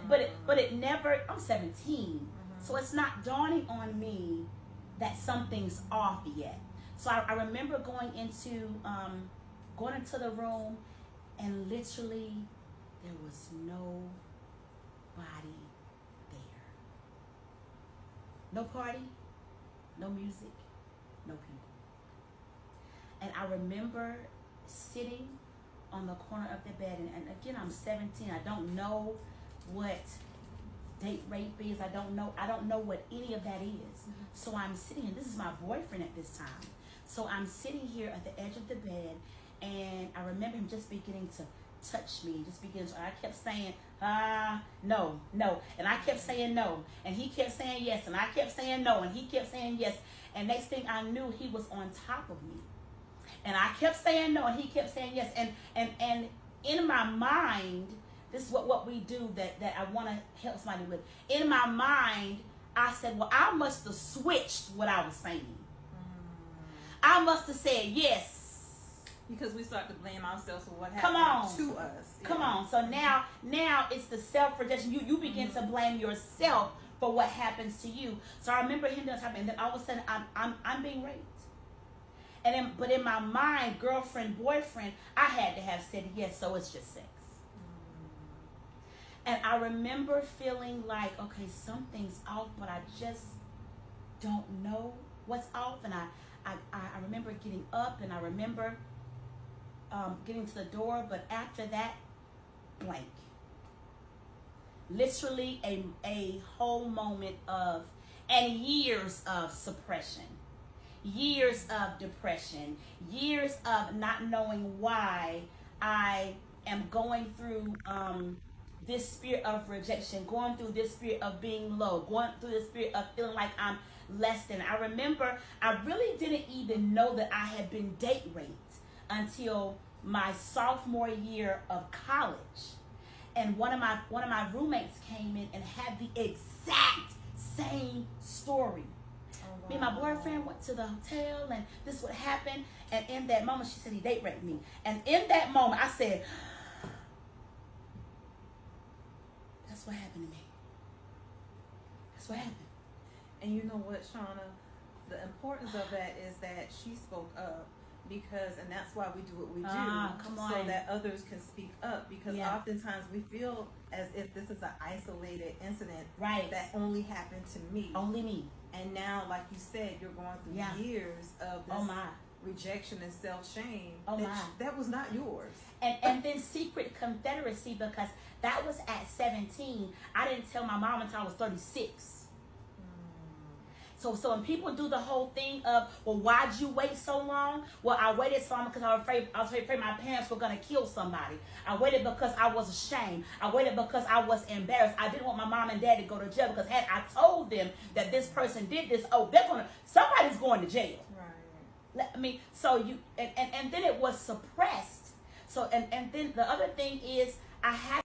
But it never. I'm 17, so it's not dawning on me that something's off yet. So I remember going into the room, and literally there was nobody there. No party, no music, no people. And I remember sitting on the corner of the bed, and again, I'm 17. I don't know what date rape is. I don't know what any of that is. So I'm sitting, and this is my boyfriend at this time. So I'm sitting here at the edge of the bed, and I remember him just beginning to touch me, I kept saying, no, and I kept saying no, and he kept saying yes, and I kept saying no, and he kept saying yes, and next thing I knew, he was on top of me, and I kept saying no, and he kept saying yes, and in my mind, this is what we do that I want to help somebody with. In my mind, I said, well, I must have switched what I was saying. I must have said yes. Because we start to blame ourselves for what happened to us. Come on. So now it's the self-rejection. You begin to blame yourself for what happens to you. So I remember him doing something, and then all of a sudden I'm being raped. But in my mind, girlfriend, boyfriend, I had to have said yes, so it's just sex. And I remember feeling like, okay, something's off, but I just don't know what's off. And I remember getting up, and I remember getting to the door, but after that, blank. Literally a whole moment of, and years of suppression, years of depression, years of not knowing why I am going through this spirit of rejection, going through this spirit of being low, going through this spirit of feeling like I'm less than. I remember I really didn't even know that I had been date raped until my sophomore year of college. And one of my roommates came in and had the exact same story. Oh, wow. Me and my boyfriend went to the hotel, and this is what happened. And in that moment, she said he date raped me. And in that moment, I said, that's what happened to me. That's what happened. And you know what, Shauna? The importance of that is that she spoke up, and that's why we do what we do, so that others can speak up, because oftentimes we feel as if this is an isolated incident that only happened to me. Only me. And now, like you said, you're going through years of this rejection and self-shame. That was not yours. And then secret confederacy, because that was at 17. I didn't tell my mom until I was 36. So when people do the whole thing of, well, why'd you wait so long? Well, I waited so long because I was afraid my parents were going to kill somebody. I waited because I was ashamed. I waited because I was embarrassed. I didn't want my mom and dad to go to jail, because had I told them that this person did this, somebody's going to jail. Right. I mean, so and then it was suppressed. So and then the other thing is, I had